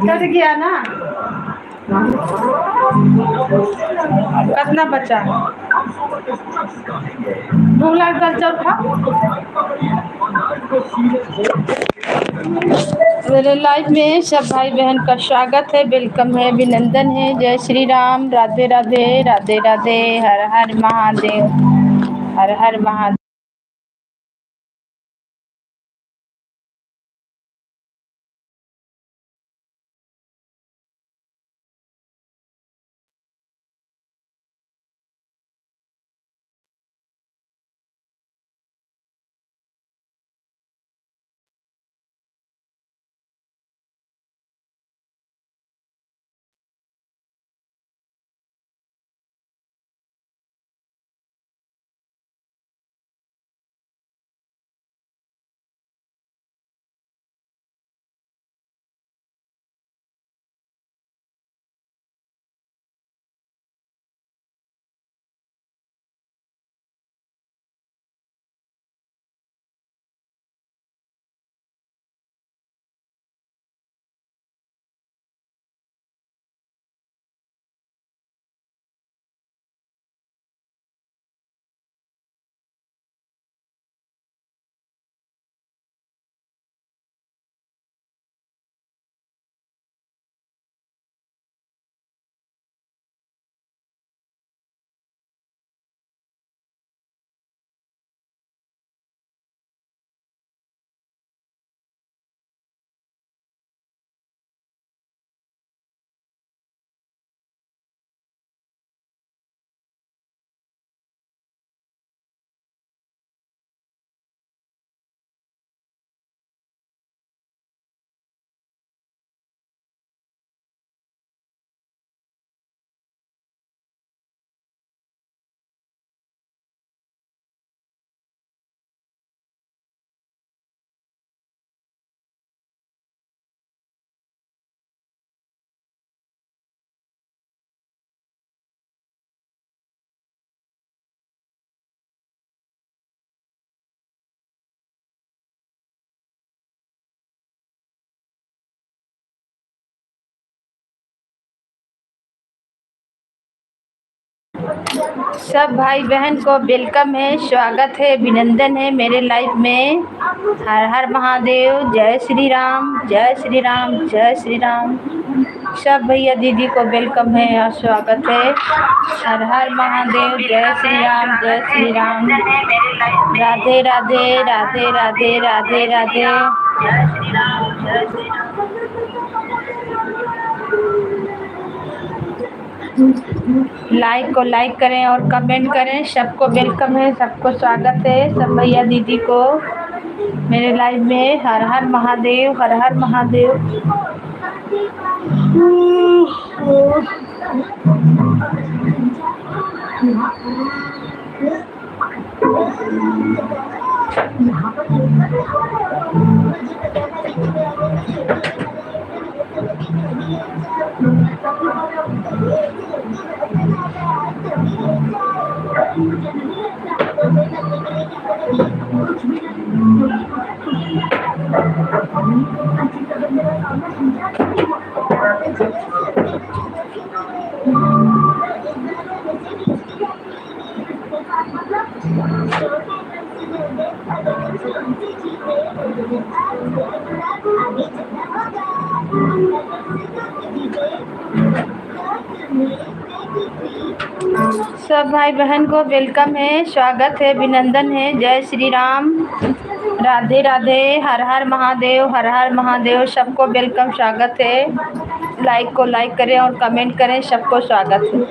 Cut गया ना। कितना बचा? 2 लाख बचा था। मेरे लाइफ में सब भाई बहन का स्वागत है, वेलकम है, अभिनंदन है। जय श्री राम, राधे राधे, राधे राधे, हर हर महादेव, हर हर महादेव। सब भाई बहन को वेलकम है, स्वागत है, अभिनंदन है मेरे लाइफ में। हर हर महादेव, जय श्री राम, जय श्री राम, जय श्री राम। सब भैया दीदी को वेलकम है और स्वागत है। हर हर महादेव, जय श्री राम, जय श्री राम। राधे राधे, राधे राधे, राधे राधे। लाइक को लाइक करें और कमेंट करें। सबको वेलकम है, सबको स्वागत है, सब भैया दीदी को मेरे लाइव में। हर हर महादेव, हर हर महादेव। सब भाई बहन को वेलकम है, स्वागत है, अभिनंदन है। जय श्री राम, राधे राधे, हर हर महादेव, हर हर महादेव। सबको वेलकम, स्वागत है। लाइक को लाइक करें और कमेंट करें। सबको स्वागत है।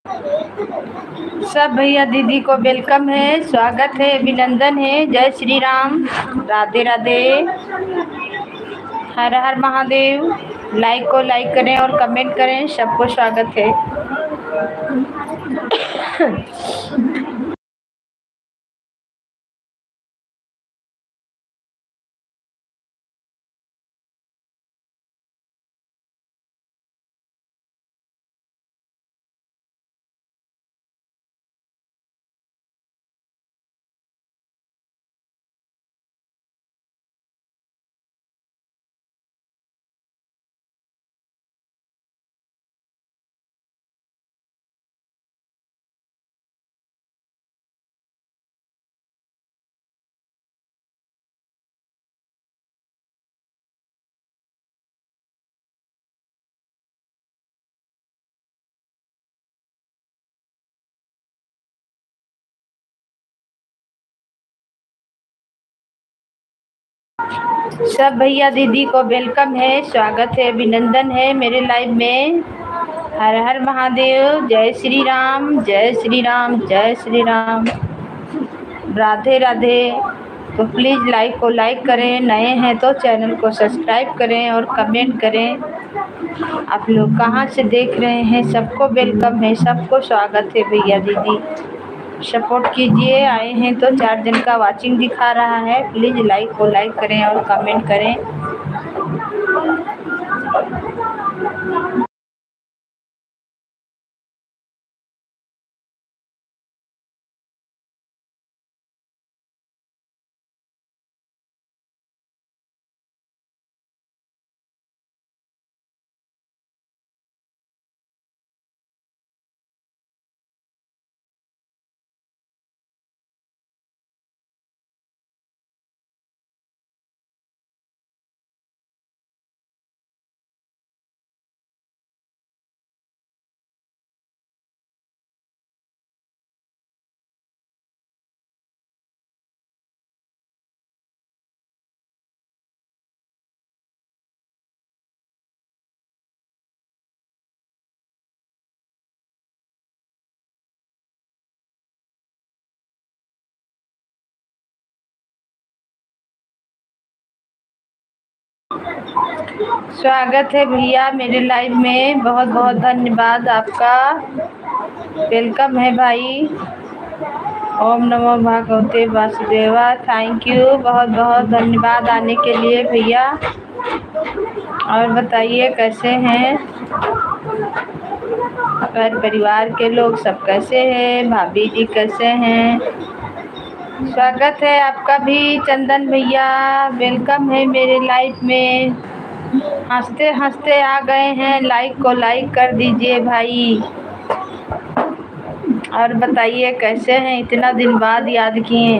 सब भैया दीदी को वेलकम है, स्वागत है, अभिनंदन है। जय श्री राम, राधे राधे, हर हर महादेव। लाइक को लाइक करें और कमेंट करें, सबको स्वागत है। सब भैया दीदी को वेलकम है, स्वागत है, अभिनंदन है मेरे लाइव में। हर हर महादेव, जय श्री राम, जय श्री राम, जय श्री राम, राधे राधे। तो प्लीज़ लाइक को लाइक करें, नए हैं तो चैनल को सब्सक्राइब करें और कमेंट करें। आप लोग कहाँ से देख रहे हैं, सबको वेलकम है, सबको स्वागत है भैया दीदी। सपोर्ट कीजिए, आए हैं तो 4 दिन का वाचिंग दिखा रहा है। प्लीज़ लाइक को लाइक करें और कमेंट करें। स्वागत है भैया मेरे लाइव में, बहुत बहुत धन्यवाद आपका, वेलकम है भाई। ओम नमो भगवते वासुदेवा। थैंक यू, बहुत बहुत धन्यवाद आने के लिए भैया। और बताइए कैसे हैं, घर परिवार के लोग सब कैसे हैं, भाभी जी कैसे हैं? स्वागत है आपका भी चंदन भैया, वेलकम है मेरे लाइफ में। हंसते हंसते आ गए हैं, लाइक को लाइक कर दीजिए भाई। और बताइए कैसे हैं, इतना दिन बाद याद किए।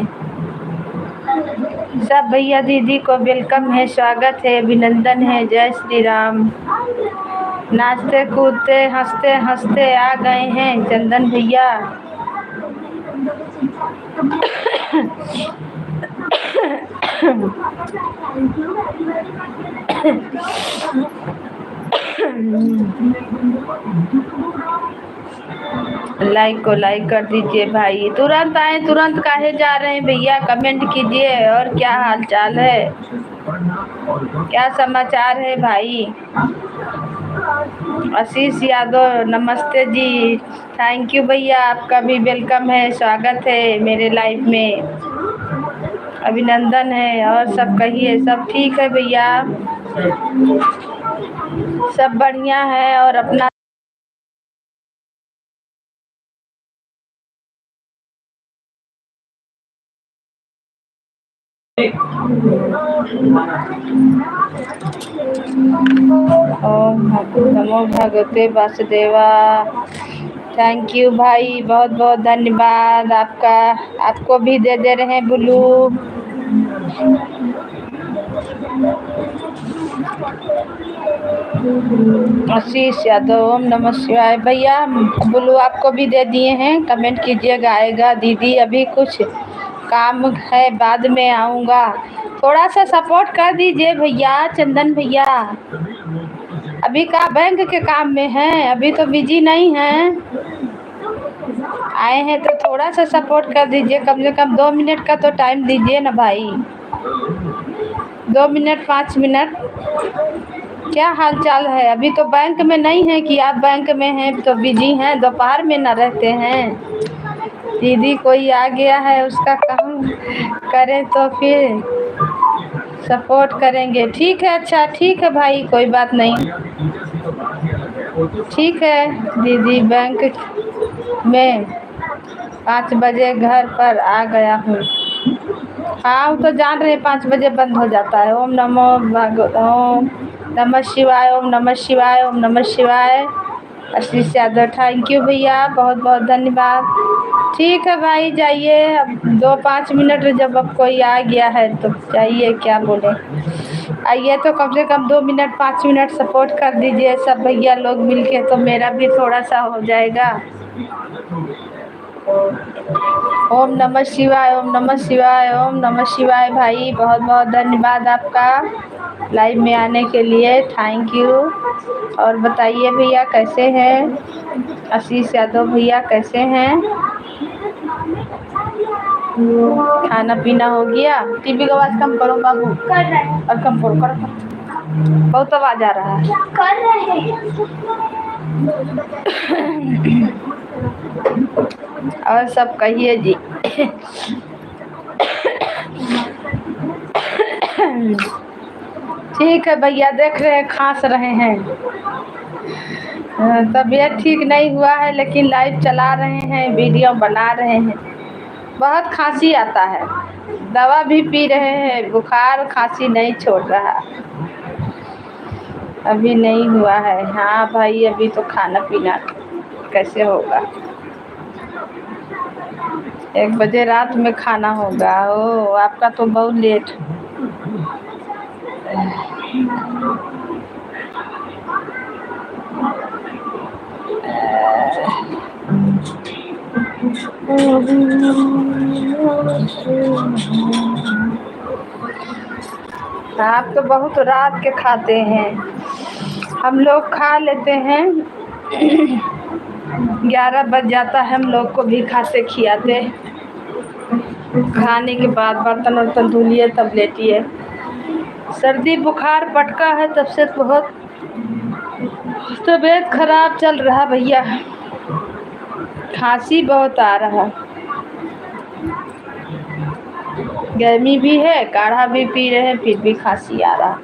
सब भैया दीदी को वेलकम है, स्वागत है, अभिनंदन है। जय श्री राम। नाचते कूदते हंसते हंसते आ गए हैं चंदन भैया। लाइक को लाइक कर दीजिए भाई। तुरंत आए, तुरंत काहे जा रहे हैं भैया, कमेंट कीजिए। और क्या हाल चाल है, क्या समाचार है भाई? आशीष यादव, नमस्ते जी। थैंक यू भैया, आपका भी वेलकम है, स्वागत है मेरे लाइव में, अभिनंदन है। और सब कहिए, सब ठीक है भैया? सब बढ़िया है। और अपना ओम नमो भगवते वासुदेवा। थैंक यू भाई, बहुत बहुत धन्यवाद आपका। आपको भी दे रहे हैं ब्लू। आशीष यादव, ओम नमः शिवाय। भैया ब्लू आपको भी दे दिए हैं, कमेंट कीजिएगा, आएगा। दीदी अभी कुछ काम है, बाद में आऊँगा। थोड़ा सा सपोर्ट कर दीजिए भैया, चंदन भैया। अभी का बैंक के काम में हैं, अभी तो बिजी नहीं हैं। आए हैं तो थोड़ा सा सपोर्ट कर दीजिए, कम से कम 2 मिनट का तो टाइम दीजिए ना भाई। 2 मिनट 5 मिनट। क्या हाल चाल है? अभी तो बैंक में नहीं है कि आप बैंक में हैं तो बिजी हैं, दोपहर में ना रहते हैं। दीदी कोई आ गया है उसका काम करें तो फिर सपोर्ट करेंगे। ठीक है, अच्छा ठीक है भाई, कोई बात नहीं। ठीक है दीदी, बैंक में 5 बजे घर पर आ गया हूँ। हाँ वो तो जान रहे हैं 5 बजे बंद हो जाता है। ओम ओम नमः शिवाय, ओम नमः शिवाय, ओम नमः शिवाय। आशीष यादव, थैंक यू भैया, बहुत बहुत धन्यवाद। ठीक है भाई जाइए, अब 2-5 मिनट जब अब कोई आ गया है तो जाइए, क्या बोले। आइए तो कम से कम 2 मिनट 5 मिनट सपोर्ट कर दीजिए सब भैया लोग मिलके, तो मेरा भी थोड़ा सा हो जाएगा। ओम नमः शिवाय, ओम नमः शिवाय, ओम नमः शिवाय। भाई बहुत बहुत धन्यवाद आपका लाइव में आने के लिए, थैंक यू। और बताइए भैया कैसे हैं? आशीष यादव भैया कैसे हैं? खाना पीना हो गया? टीवी का आवाज कम करो बाबू, और कम करो, बहुत आवाज आ रहा है। कर रहे और सब कहिए जी। ठीक है भैया, देख रहे हैं खांस रहे हैं। तबीयत ठीक नहीं हुआ है लेकिन लाइव चला रहे हैं, वीडियो बना रहे हैं। बहुत खांसी आता है, दवा भी पी रहे हैं, बुखार खांसी नहीं छोड़ रहा, अभी नहीं हुआ है। हाँ भाई अभी तो खाना पीना कैसे होगा? 1 बजे रात में खाना होगा? ओ आपका तो बहुत लेट। आप तो बहुत रात के खाते हैं, हम लोग खा लेते हैं। 11 बज जाता है हम लोग को भी खाते खियाते। खाने के बाद बर्तन वर्तन धुलिए तब लेटिए। सर्दी बुखार पटका है तब से बहुत तबीयत खराब चल रहा भैया, खांसी बहुत आ रहा, गर्मी भी है, काढ़ा भी पी रहे हैं फिर भी खांसी आ रहा।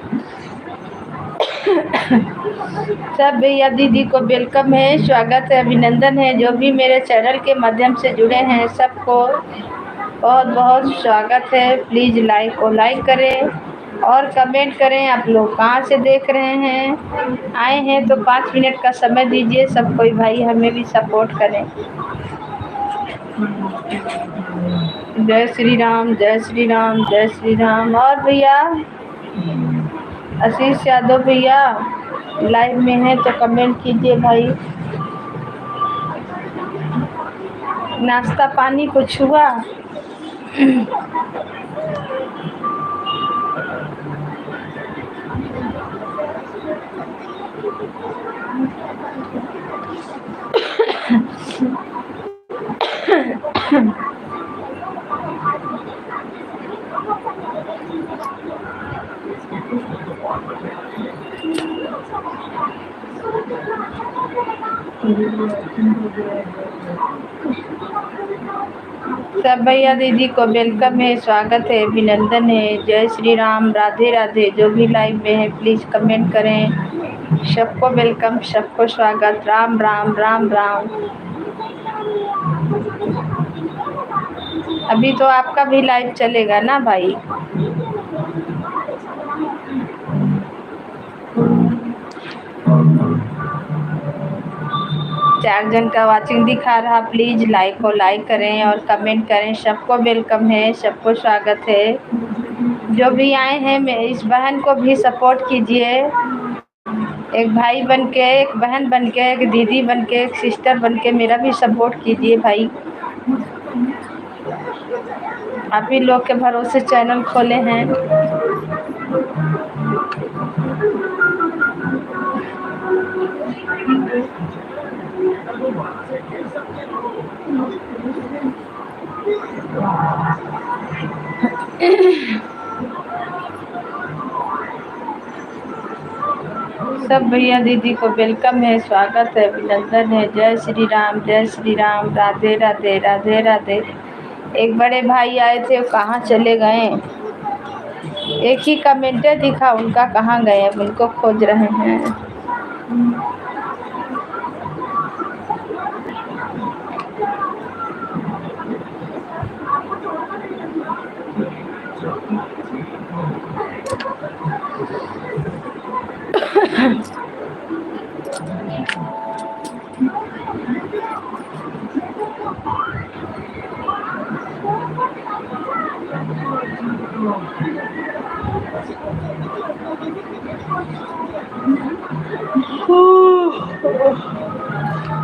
सब भैया दीदी को वेलकम है, स्वागत है, अभिनंदन है। जो भी मेरे चैनल के माध्यम से जुड़े हैं सबको बहुत बहुत स्वागत है। प्लीज़ लाइक करें और कमेंट करें। आप लोग कहाँ से देख रहे हैं? आए हैं तो 5 मिनट का समय दीजिए सब कोई भाई, हमें भी सपोर्ट करें। जय श्री राम, जय श्री राम, जय श्री राम। और भैया आशीष यादव भैया लाइव में है तो कमेंट कीजिए भाई। नाश्ता पानी कुछ हुआ? सब भैया दीदी को वेलकम है, स्वागत है, अभिनंदन है। जय श्री राम, राधे राधे। जो भी लाइव में है प्लीज़ कमेंट करें। सबको वेलकम, सबको स्वागत। राम राम, राम राम। अभी तो आपका भी लाइव चलेगा ना भाई? चार जन का वाचिंग दिखा रहा, प्लीज़ लाइक करें और कमेंट करें। सबको वेलकम है, सबको स्वागत है। जो भी आए हैं मैं इस बहन को भी सपोर्ट कीजिए। एक भाई बन के, एक बहन बन के, एक दीदी बन के, एक सिस्टर बन के मेरा भी सपोर्ट कीजिए भाई। आप ही लोग के भरोसे चैनल खोले हैं। सब भैया दीदी को वेलकम है, स्वागत है, अभिनंदन है। जय श्री राम, जय श्री राम, राधे राधे, राधे राधे। एक बड़े भाई आए थे, वो कहाँ चले गए? एक ही कमेंटे दिखा उनका, कहाँ गए? अब उनको खोज रहे हैं।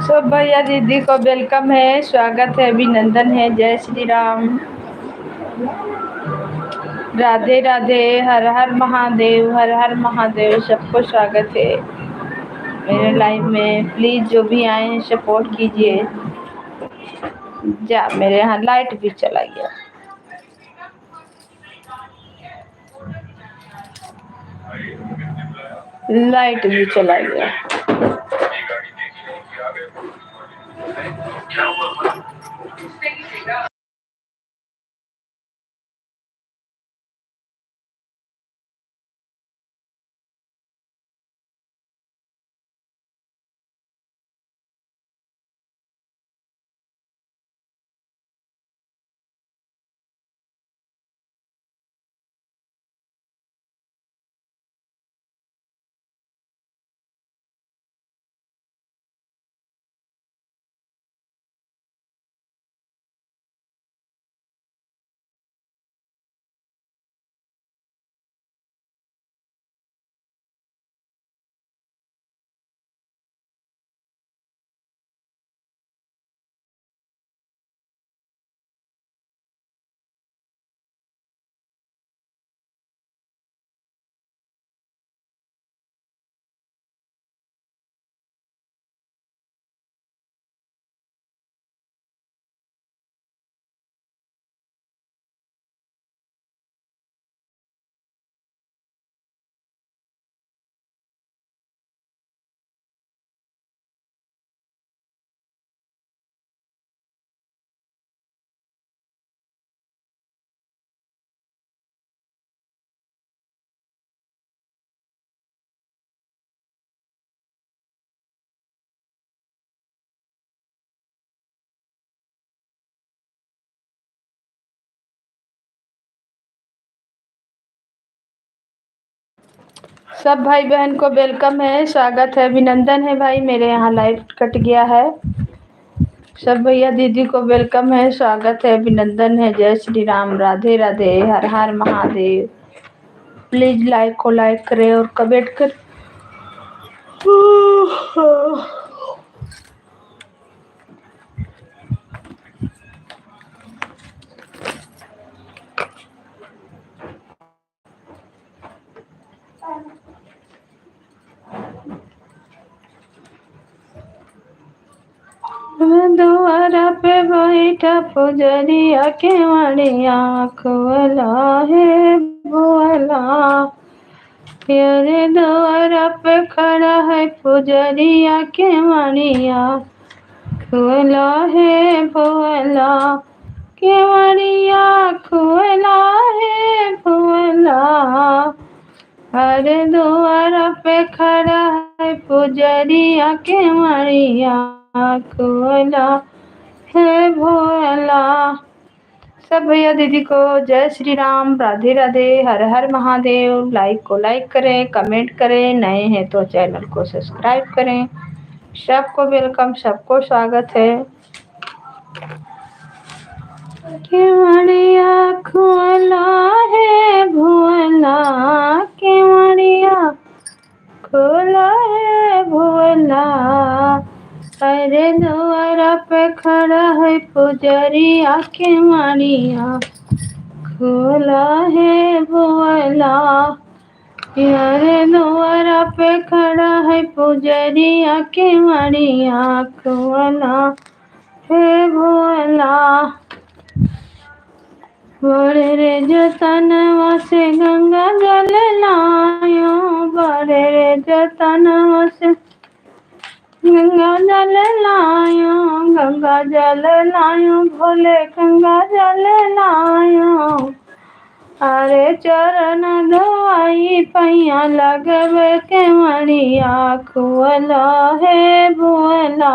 सब भैया दीदी को वेलकम है, स्वागत है, अभिनंदन है। जय श्री राम, राधे राधे, हर हर महादेव, हर हर महादेव। सबको स्वागत है मेरे लाइव में। प्लीज जो भी आए हैं सपोर्ट कीजिए। जा, मेरे यहाँ लाइट भी चला गया। लाइट भी चला गया। सब भाई बहन को वेलकम है, स्वागत है, अभिनंदन है। भाई मेरे यहाँ लाइट कट गया है। सब भैया दीदी को वेलकम है, स्वागत है, अभिनंदन है। जय श्री राम, राधे राधे, हर हर महादेव। प्लीज लाइक को लाइक करें और कमेंट करें। द्वारा पे बैठा पुजरिया के मणिया खोला है भोला। तेरे द्वारा पे खड़ा है पुजरिया के मणिया खोला है भोला। के मणिया खोला है भोला। अरे द्वारा पे खड़ा है पुजरिया के मणिया खोला है भोला। सब भैया दीदी को जय श्री राम, राधे राधे, हर हर महादेव। लाइक को लाइक करें, कमेंट करें, नए हैं तो चैनल को सब्सक्राइब करें। सबको वेलकम, सबको स्वागत है। केवड़िया खोला है भोला, केवड़िया खोला है भोला। अरे द्वारा पे खड़ा है पुजरिया के मणिया खोला है भोला। यारे द्वारा पे खड़ा है पुजरिया के मरिया खोला हे भोला। बड़े रे जतनवा से गंगा जल लायो, बड़े रे जतनवा से गंगा जल लायो, गंगा जल लायो भोले गंगा जल लायो। अरे चरण धोई पैया लगवे के मरिया खोला हे भोला।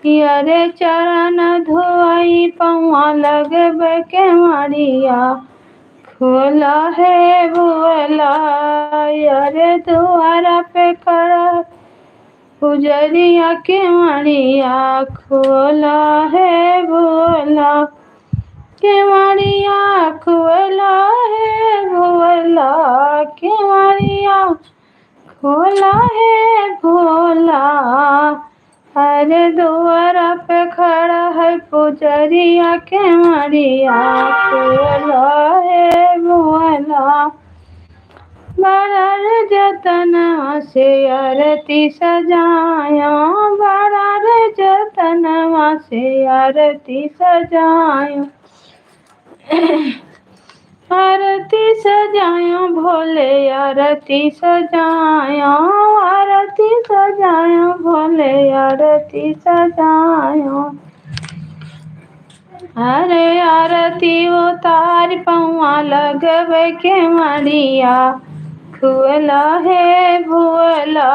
अरे चरण धोई पौआ लगवे के मरिया खोला हे भोला। अरे द्वारा पे खड़ा पुजरिया के मरिया खोला है भोला। के मरिया खोला है भोला, के मरिया खोला है भोला। अरे द्वारा पे खड़ा है पुजरिया के मरिया खोला है भोला। बड़ा रे जतनवा से आरती सजाया, बड़ा रे जतनवा से आरती सजाया। आरती सजायो भोले आरती सजायो, आरती सजायो भोले आरती सजायो। अरे आरती उतार पौआ लगवे के मरिया खोला है भोला।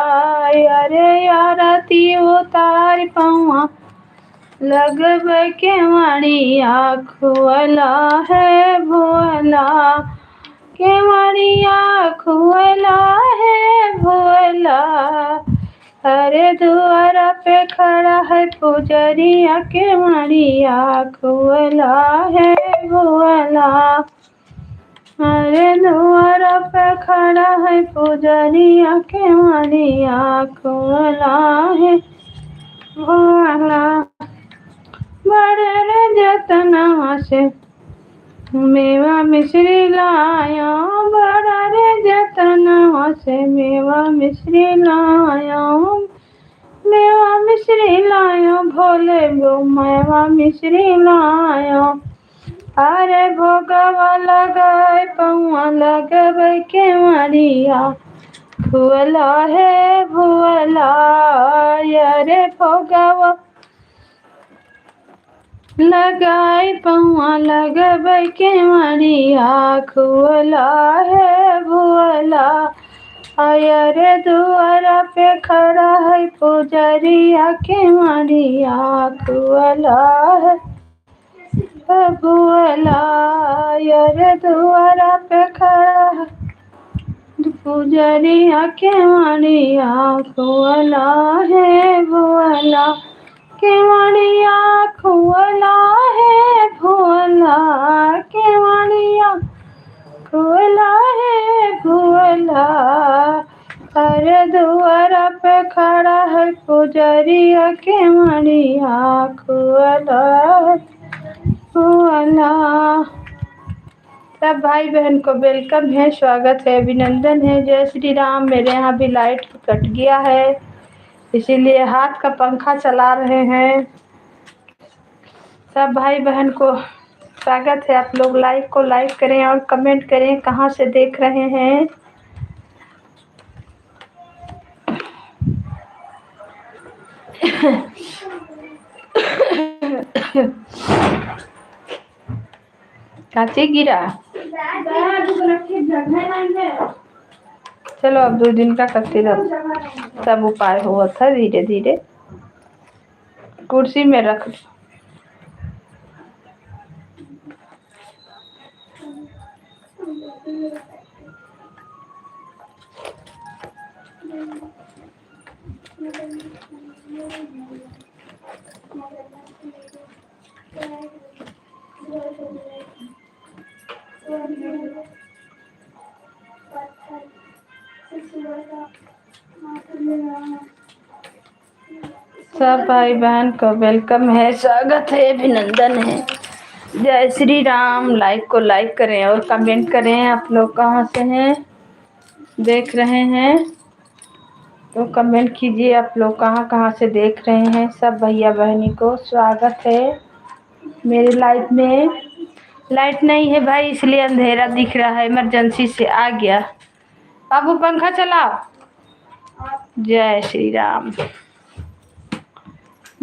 अरे आरती उतार पौआ लगवे के मरिया खोला है भोला। के मरिया खोला है भोला। अरे द्वारा पे खड़ा है पुजरिया के मरिया खोला है भोला। अरे द्वारा पे खड़ा है पुजरिया के मरिया खोला है भोला। बड़े रे जतनवा से मेवा मिश्री लाया, बड़ा रे जतनवा से मेवा मिश्री लाया, मेवा मिश्री लायो भोले गो मेवा मिश्री लायो। अरे भोगवा लगाए पौआ लगवे के मरिया खोला है भोला। अरे भोगवा लगाई पौआ लगवे के मरिया खोला है भोला। अरे द्वारा पे खड़ा है पुजरिया के मरिया खोला है भोला। अरे द्वारा पे खड़ा है पुजरिया के मरिया खोला है भोला। के मरिया खोला है भोला, के मरिया खोला है भोला। अरे द्वारा पे खड़ा है पुजरिया के मरिया खोला है भोला। सब भाई बहन को वेलकम है, स्वागत है, अभिनंदन है, जय श्री राम। मेरे यहाँ भी लाइट कट गया है इसीलिए हाथ का पंखा चला रहे हैं। सब भाई बहन को स्वागत है। आप लोग लाइक को लाइक करें और कमेंट करें कहाँ से देख रहे हैं। काची गिरा चलो अब 2 दिन का करते रहो, सब उपाय हुआ था धीरे धीरे। कुर्सी में रख सब भाई बहन को वेलकम है, स्वागत है, अभिनंदन है, जय श्री राम। लाइक को लाइक करें और कमेंट करें आप लोग कहाँ से हैं। देख रहे हैं तो कमेंट कीजिए आप लोग कहाँ कहाँ से देख रहे हैं। सब भैया बहनी को स्वागत है मेरी लाइफ में। लाइट नहीं है भाई इसलिए अंधेरा दिख रहा है, इमरजेंसी से आ गया। बाबू पंखा चलाओ। जय श्री राम,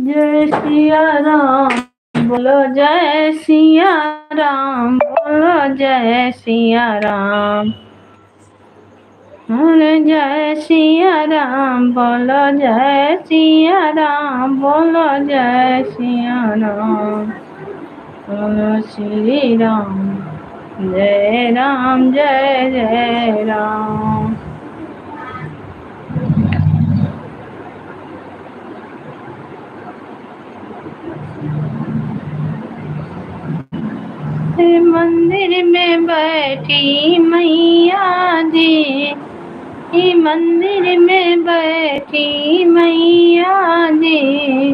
जय सिया राम, बोलो जय सिया राम, बोलो जय सिया राम। बोलो जय सिया राम, बोलो जय सिया राम, बोलो जय सिया राम, बोलो श्री राम, जय राम जय जय राम। मंदिर में बैठी मैया जी, मंदिर में बैठी मैया जी,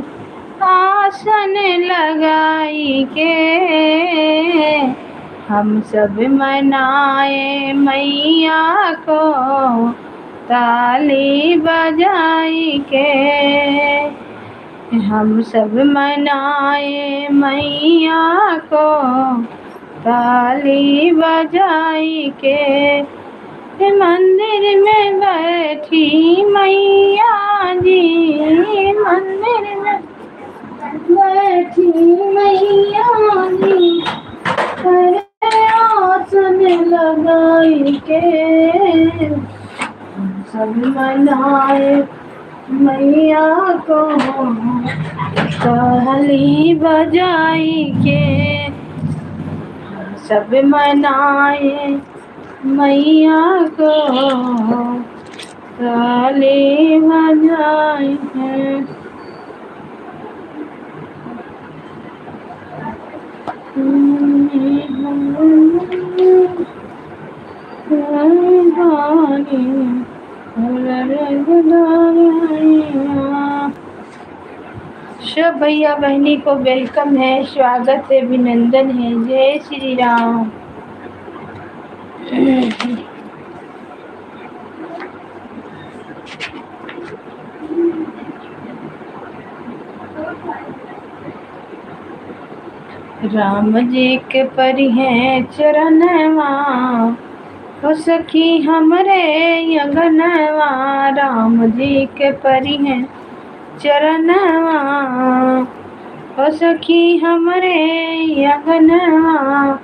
आसन लगाई के हम सब मनाए मैया को, ताली बजाई के हम सब मनाए मैया को, ताली बजाई के। मंदिर में बैठी मैया जी, मंदिर में बैठी मैया जी, आसन लगाई के सब मनाए मैया को, ताली बजाई के सब मनाए मैया को, ताली बजाई है। सब भैया बहनी को वेलकम है, स्वागत है, अभिनंदन है। जय श्री राम। राम जी के परि हैं चरणवा, हो सखी हमरे अंगनवा। राम जी के परि हैं चरणवा, हो सखी हमरे अंगनवा।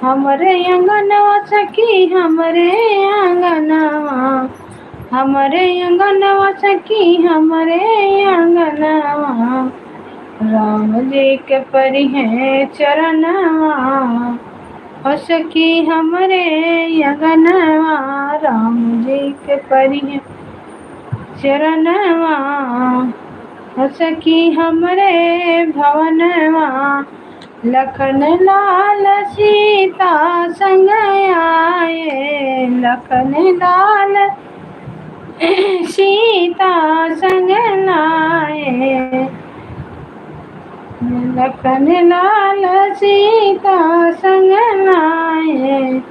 हमरे अंगनवा सखी हमरे अंगनवा, हमरे अंगनवा सखी हमरे अंगनवा। राम जी के परि हैं चरणवा, हो सखी हमरे अंगनवा। राम जी के परि हैं चरणवा, हो सखी हमरे भवनवा। लखन लाल सीता संग आए, लखन लाल सीता संग लाए। लखन लाल सीता संग लाए,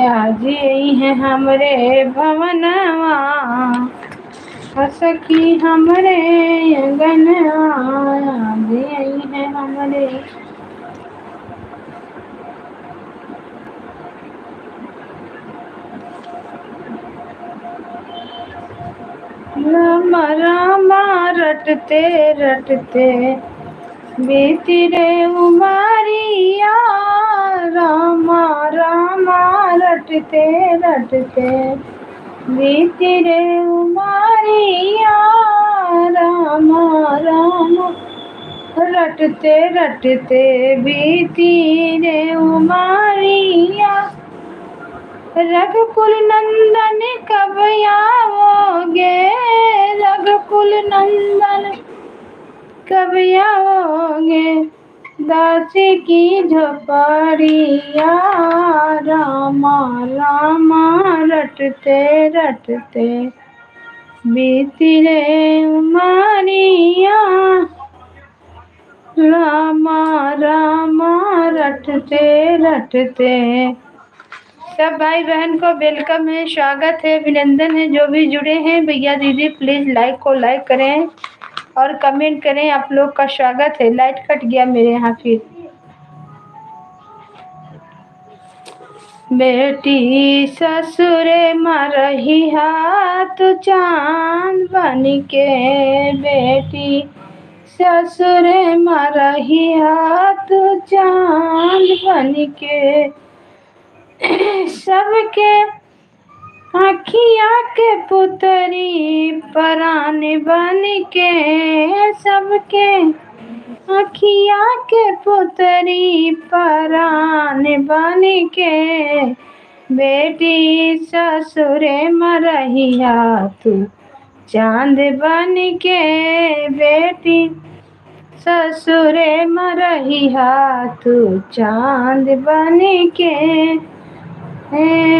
आज यही है हमरे भवनवा। सखी हमरे अंगनवा, आज यही है हमरे। राम राम रटते रटते बीती रे उमरिया। राम राम रटते रटते बीती रे उमरिया। राम राम रटते रटते बीती रे उमरिया। रघुकुल नंदन कब आओगे, रघुकुल नंदन कब आओगे, दासी की झोपड़िया। रामा रामा रटते रटते बीती रे उमरिया। रामा रामा रटते रटते सब भाई बहन को वेलकम है, स्वागत है, अभिनंदन है। जो भी जुड़े हैं भैया दीदी प्लीज लाइक करें और कमेंट करें। आप लोग का स्वागत है। लाइट कट गया मेरे यहाँ फिर। बेटी ससुरे मरही हाथ चांद बन के, बेटी ससुरे मरही हाथ चांद बन के, सबके आखिया के पुतरी परान बन के, सबके आखिया के पुतरी परान बन के, बेटी ससुरे मरहिया तू चांद बन के, बेटी ससुरे मरहिया तू चांद बन के,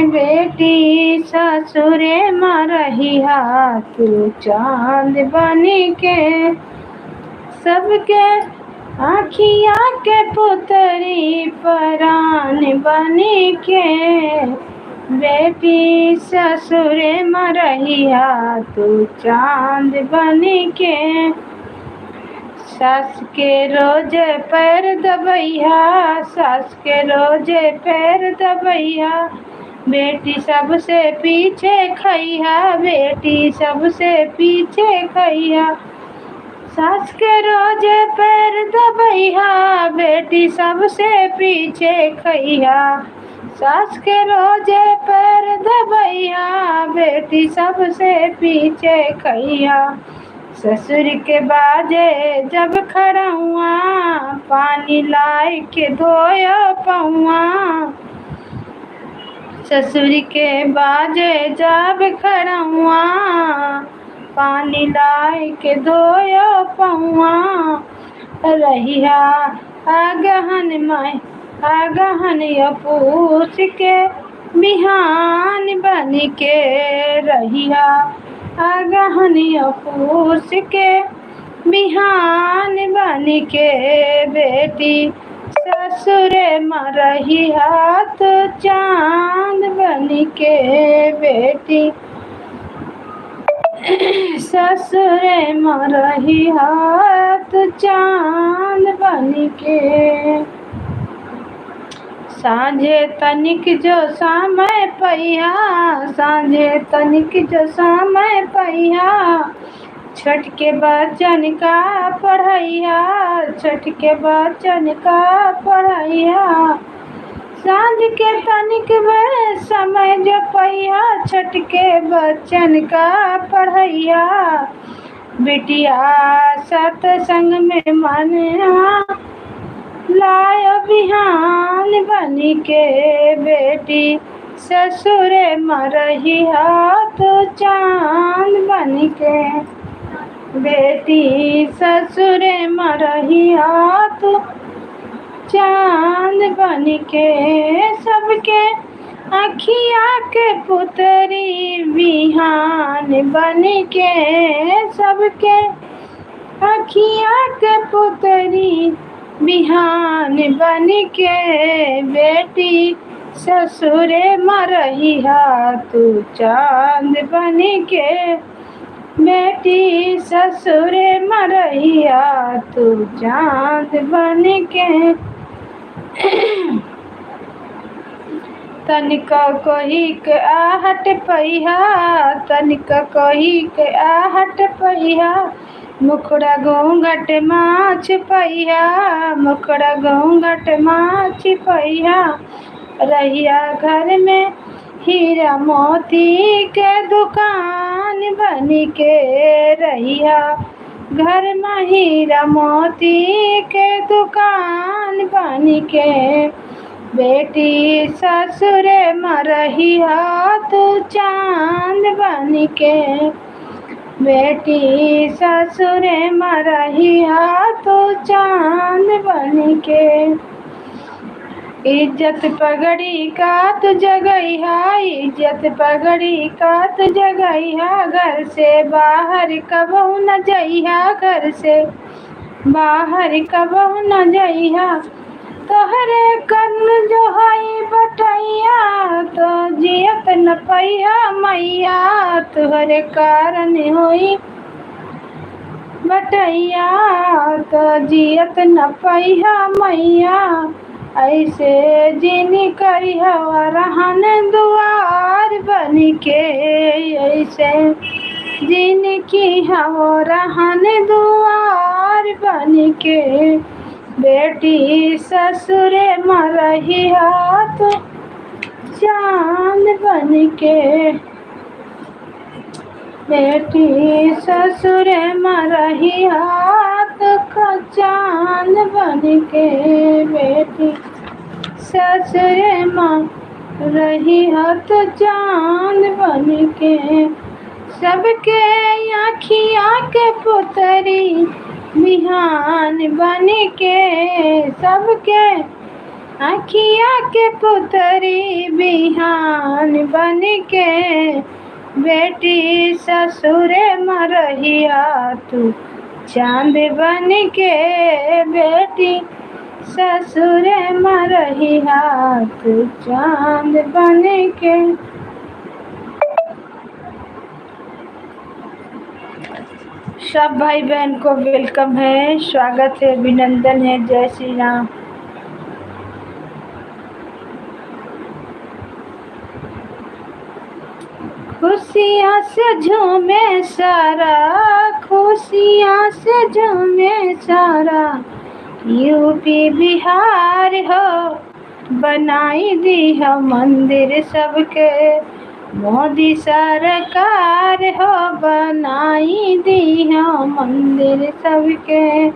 बेटी ससुरे मरहिया तू चांद बन के, सबके आखिया के पुतरी परान बन के, बेटी ससुरे मरहिया तू चांद बन के, सास के रोज पैर दबैया, सास के रोज पैर दबैया, बेटी सबसे पीछे खैया, बेटी सबसे पीछे खैया, सास के रोज पैर दबैया, बेटी सबसे पीछे खैया, सास के रोज पैर दबैया, बेटी सबसे पीछे खैया, ससुर के बाजे जब खड़ुआ, पानी लाई के धोया पौआ, ससुर के बाजे जब खड़ुआ, पानी लाई के धोया पौआ, रहिया आगहन में आगहन पूछ के बिहान बन के, रहिया आगहन पूछ के बिहान बन के, बेटी ससुरे मरहिया तू चांद बन के, बेटी ससुरे मरहिया तू चांद बन के, साँझे तनिक जो समय पैया, साँझे तनिक जो समय पैया, छठ के बचन का पढ़ैया, छठ के बचन का पढ़ैया, साँझ के तनिक समय जो पैया, छठ के बचन का पढ़ैया, बिटिया सत्संग में मना लायो बिहान बन के, बेटी ससुरे मरहिया तू चांद बन के, बेटी ससुरे मरहिया तू चांद बन के, सबके आखिया के पुतरी बिहान बन के, सबके आखिया के पुतरी बिहान बन के, बेटी ससुरे मरहिया तू चांद बन के, बेटी ससुरे मरहिया तू चांद बन के, तनिक कोही के आहट पहिया, तनिक कोही के आहट पहिया, मुखड़ा घूंघट माछ पहिया, मुखड़ा घूंघट माछ पहिया, रहिया घर में हीरा मोती के दुकान बन के, रहिया घर में हीरा मोती के दुकान बन के, बेटी ससुरे मरहिया तू चांद बन के, बेटी ससुरे मरहिया तू चांद बन के, इज्जत पगड़ी का तू जगैया, इज्जत पगड़ी का तू जगैया, घर से बाहर कबहू न जइहा, घर से बाहर कबहू न जइहा, तोहरे कर्ण जो हई बटैया तो जियत न पैया मैया, तोहरे कारण होई बटैया तो जियत न पैया मैया। ऐसे जिनी करिया रहन दुआर बन के, ऐसे जिनकी हो रहन दुआर बन के। बेटी ससुरे मरही हाथ चांद बन के, बेटी ससुरे मरही हाथ का चांद बन के, बेटी ससुरे मरही हाथ चांद बन के। सबके आँखिया के पुतरी बिहान बन के, सबके आँखिया के पुतरी बिहान बन के। बेटी ससुरे मरहिया तू चांद बन के, बेटी ससुरे मरहिया तू चांद बन के। सब भाई बहन को वेलकम है, स्वागत है, अभिनंदन है। जय श्री राम। खुशियाँ से झूमे सारा, खुशियाँ से झूमे सारा यूपी बिहार हो। बनाई दी हो मंदिर सबके मोदी सरकार हो, बनाई दी हो मंदिर सबके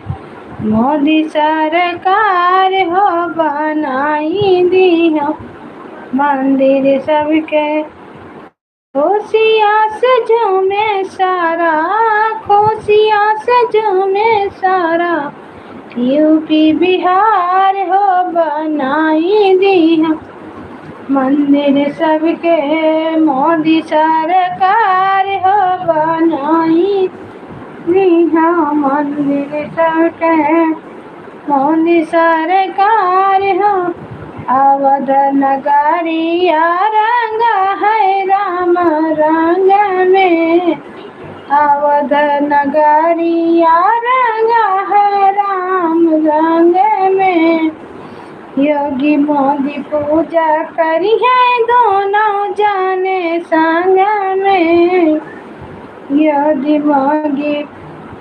मोदी सरकार हो, बनाई दी हो मंदिर सबके। खुशियाँ से झूमे सारा, खुशियाँ से झूमे सारा यूपी बिहार हो, बनाई दी हो मंदिर सबके मोदी सरकार हो, बनाई दी हो मंदिर सबके मोदी सरकार हो। अवध नगरिया रंगा है राम रंग में, अवध नगरिया रंगा है राम रंग में। योगी मोदी पूजा करी है दोनों जाने संग में, योगी मोदी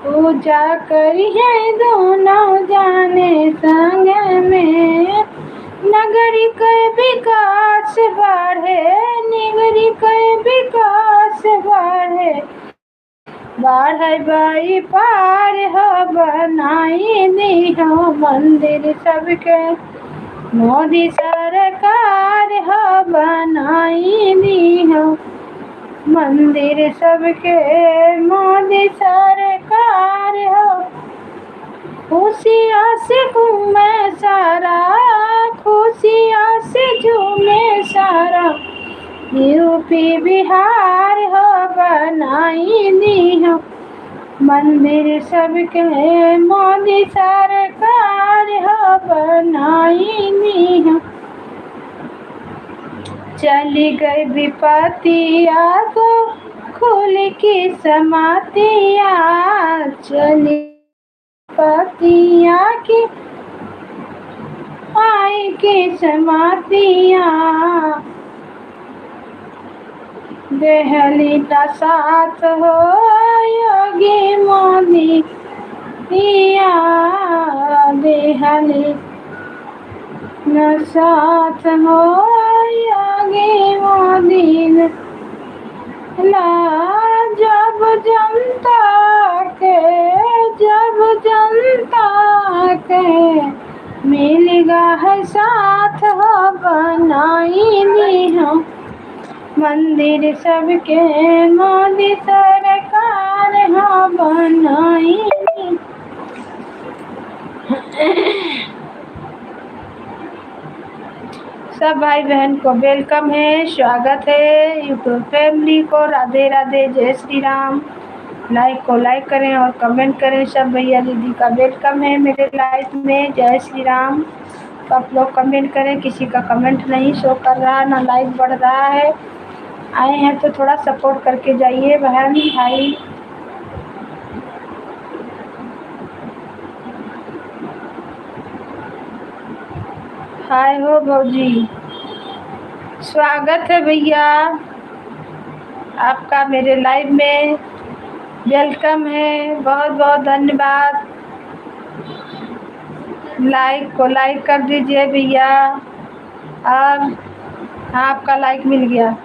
पूजा करी है दोनों जाने संग में। नगरी के विकास बढ़े, नगरी के विकास बढ़े, बढ़े बाई पार हो, बनाई दी हो मंदिर सबके मोदी सरकार हो, बनाई दी हो मंदिर सबके मोदी सरकार हो। खुशियाँ से घूमे सारा, खुशियाँ से झूमे सारा यूपी बिहार हो, बनाई दी हो मंदिर सबके मोदी सरकार हो, बनाई दी हो। चली गई विपत्तिया तो खुल की समातिया, चली पतिया की आई की समातिया। देहली का साथ हो योगी मोदी दिया, देहली न साथ हो योगी मोदी ला। जब जनता के, जब जनता के मिलेगा है साथ हो, बनाई दी हो मंदिर सबके मोदी सरकार हो, बनाई दी। सब भाई बहन को वेलकम है, स्वागत है। यूट्यूब फैमिली को राधे राधे, जय श्री राम। लाइक को लाइक करें और कमेंट करें। सब भैया दीदी का वेलकम है मेरे लाइफ में। जय श्री राम। तो आप लोग कमेंट करें। किसी का कमेंट नहीं शो कर रहा, ना लाइक बढ़ रहा है। आए हैं तो थोड़ा सपोर्ट करके जाइए बहन भाई। हाय हो भौजी, स्वागत है भैया आपका मेरे लाइव में। वेलकम है, बहुत बहुत धन्यवाद। लाइक को लाइक कर दीजिए भैया। और हाँ, आपका लाइक मिल गया।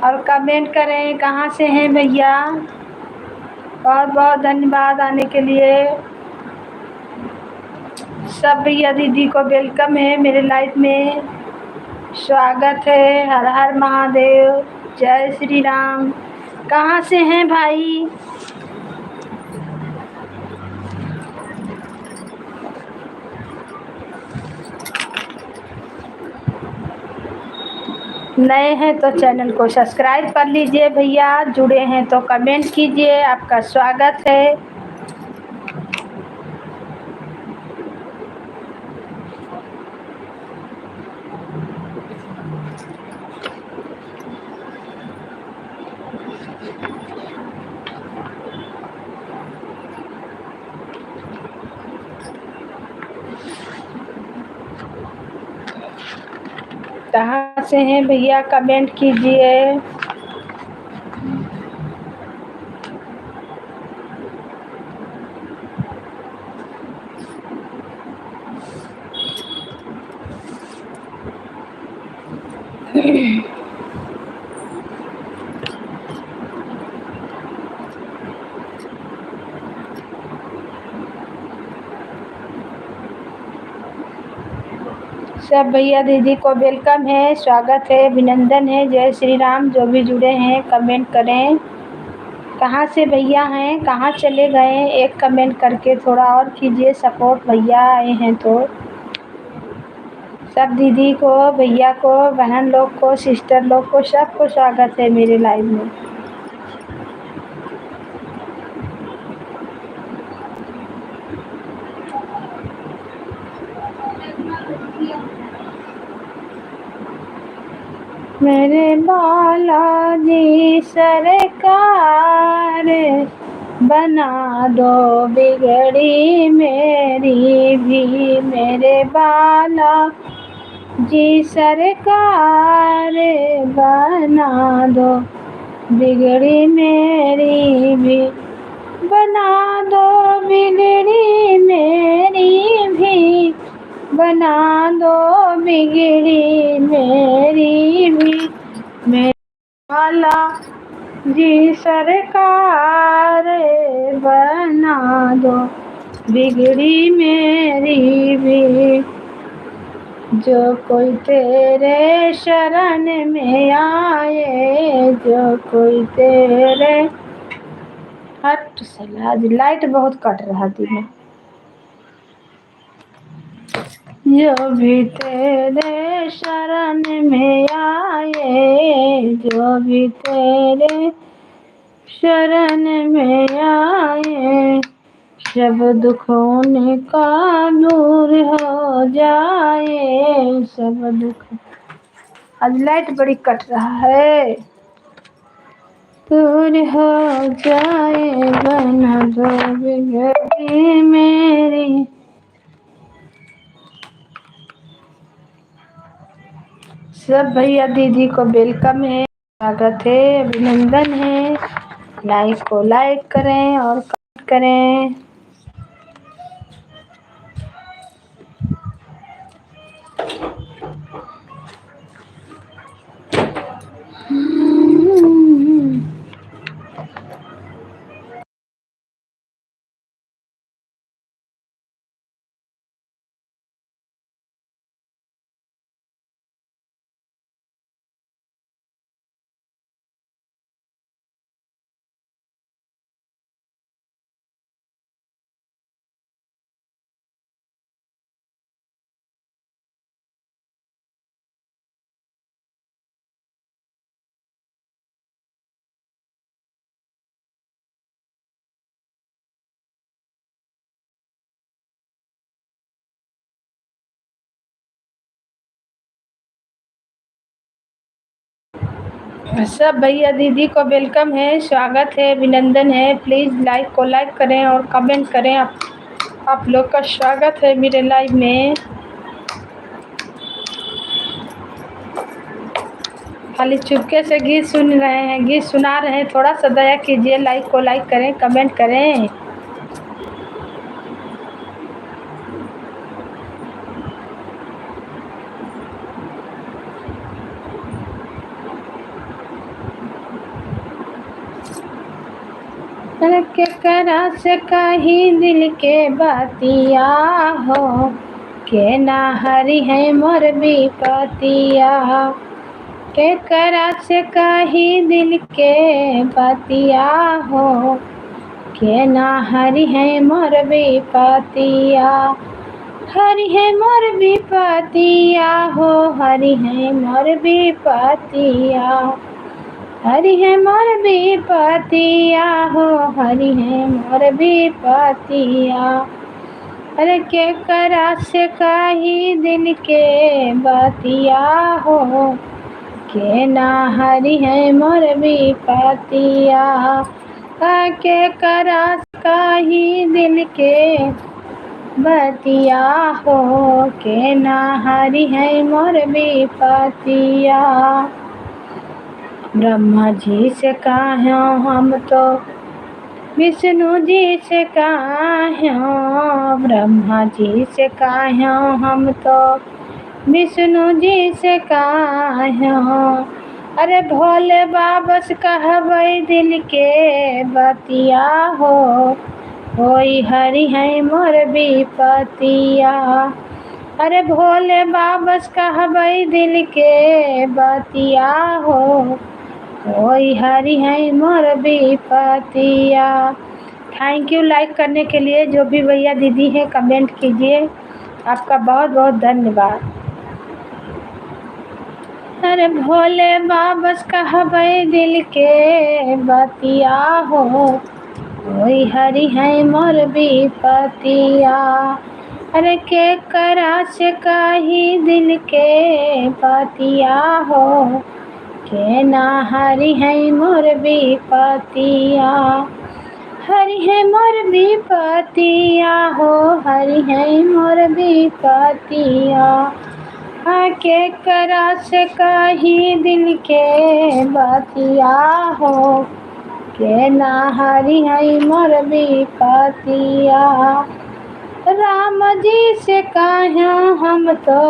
और कमेंट करें कहाँ से हैं भैया। बहुत बहुत धन्यवाद आने के लिए। सब भैया दीदी को वेलकम है मेरे लाइफ में। स्वागत है। हर हर महादेव, जय श्री राम। कहाँ से हैं भाई? नए हैं तो चैनल को सब्सक्राइब कर लीजिए भैया। जुड़े हैं तो कमेंट कीजिए। आपका स्वागत है। कहाँ से हैं भैया, कमेंट कीजिए। सब भैया दीदी को वेलकम है, स्वागत है, अभिनंदन है। जय श्री राम। जो भी जुड़े हैं कमेंट करें। कहाँ से भैया हैं, कहाँ चले गए? एक कमेंट करके थोड़ा और कीजिए सपोर्ट भैया। आए हैं तो सब दीदी को, भैया को, बहन लोग को, सिस्टर लोग को, सबको स्वागत है मेरे लाइव में। मेरे बालाजी सरकार, बना दो बिगड़ी मेरी भी। मेरे बाला जी सरकार, बना दो बिगड़ी मेरी भी। बना दो बिगड़ी मेरी भी। बना दो बिगड़ी मेरी भी। मेरे वाला जी सरकार, बना दो बिगड़ी मेरी भी। जो कोई तेरे शरण में आए, जो कोई तेरे हट साला, आज लाइट बहुत कट रहा थी मैं। जो भी तेरे शरण में आए, जो भी तेरे शरण में आए, सब दुखों का दूर हो जाए। सब दुख, आज लाइट बड़ी कट रहा है। दूर हो जाए, बना दो बिगड़ी मेरी। सब भैया दीदी को वेलकम है, स्वागत है, अभिनंदन है। लाइक को लाइक करें और कमेंट करें। सब भैया दीदी को वेलकम है, स्वागत है, अभिनंदन है। प्लीज़ लाइक को लाइक करें और कमेंट करें। आप लोग का स्वागत है मेरे लाइव में। खाली चुपके से गीत सुन रहे हैं, गीत सुना रहे हैं, थोड़ा सा दया कीजिए। लाइक को लाइक करें, कमेंट करें। केकरा से कहीं दिल के बातिया हो, के ना हरी है मोर विपतिया। केकरा से कहीं दिल के बातिया हो, के ना हरी है मोर विपतिया। हरी है मोर विपतिया हो, हरी है मोर विपतिया। हरि है मोर विपतिया हो, हरि है मोर विपतिया। अरे केकरा से कही दिल के बतिया हो, के ना हरि है मोर विपतिया। केकरा से कही दिल के बतिया हो, के ना हरि है मोर विपतिया। ब्रह्मा जी से कहा हम तो विष्णु जी से कहा, ब्रह्मा जी से कहा हम तो विष्णु जी से कहा। अरे भोले बाबा से कहबै दिल के बतिया हो, होई हरि है मोर विपतिया। अरे भोले बाबा से कहबै दिल के बतिया हो, ओई हरि है मोर विपतिया। थैंक यू लाइक करने के लिए। जो भी भैया दीदी है कमेंट कीजिए, आपका बहुत बहुत धन्यवाद। अरे भोले बाबा कहबै दिल के बतिया हो, ओई हरि है मोर विपतिया। अरे केकरा से कही दिल के बतिया हो, के ना हरि है मोर विपतिया। हरि है मोर विपतिया हो, हरि है मोर विपतिया। केकरा से कही दिल के बतिया हो, के ना हरि है मोर विपतिया। राम जी से कहा हम तो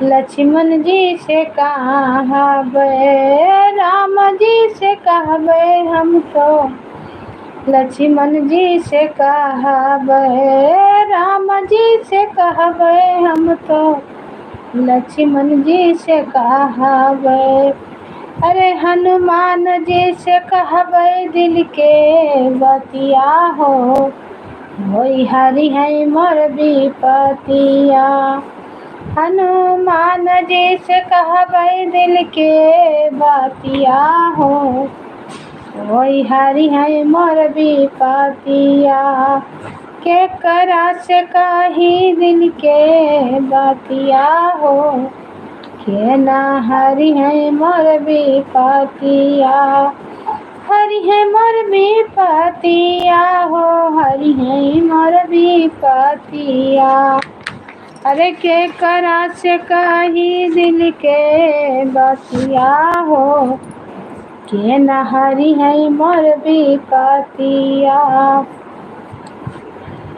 लक्ष्मण जी से कहबै, राम जी से कहबै हम तो लक्ष्मण जी से कहबै, राम जी से कहबै हम तो लक्ष्मण जी से कहबै। अरे हनुमान जी से कहबै दिल के बतिया हो, होई हरि है मोर विपतिया। हनुमान जी से कहबै दिल के बतिया हो, होई हरि है मोर विपतिया। केकरा से कही दिल के बतिया हो, के ना हरि है मोर विपतिया। हरि है मोर विपतिया हो, हरि है मोर विपतिया। अरे केकरा से कही दिल के बतिया हो, के ना हरि है मोर विपतिया।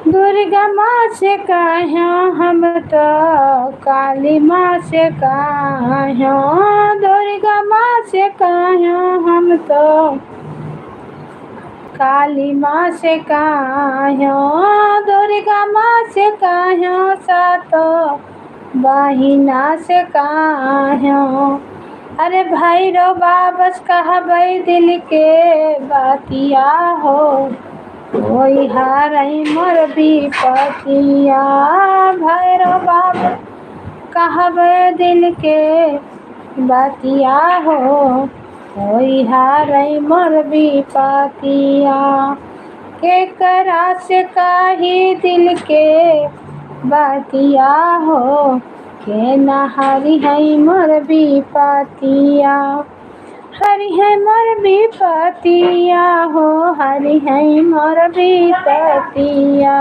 दुर्गा माँ से कहा हम तो काली माँ से कहा, दुर्गा माँ से कहा हम तो काली माँ से कहा, दुर्गा माँ से कहा, सातो बहिना से कहा। अरे भैरव बाबा से कहबै दिल के बतिया हो, होई हरि मोर विपतिया। भैरव बाबा कहबै दिल के बतिया हो, होई हरि मोर विपतिया। केकरा से कही दिल के बतिया हो, के ना हरि है मोर विपतिया। हरि है मोर विपतिया हो, हरि है मोर विपतिया।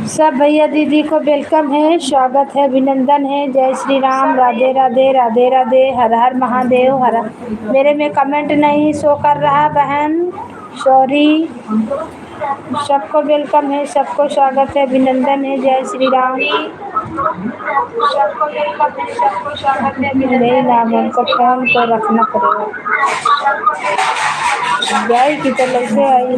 सब भैया दीदी को वेलकम है, स्वागत है, अभिनंदन है। जय श्री राम, राधे राधे, राधे राधे, हर हर महादेव। हर मेरे में कमेंट नहीं शो कर रहा बहन, सॉरी। सबको वेलकम है, सबको स्वागत है, अभिनंदन है। जय श्री राम। सबको वेलकम है, सबको स्वागत है, नहीं नाम हमको फोन को रखना पड़ेगा। जय की तरफ से आई।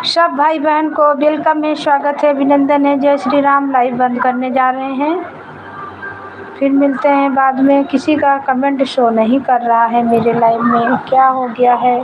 सब भाई बहन को वेलकम है, स्वागत है, अभिनंदन है। जय श्री राम। लाइव बंद करने जा रहे हैं, फिर मिलते हैं बाद में। किसी का कमेंट शो नहीं कर रहा है मेरे लाइव में, क्या हो गया है?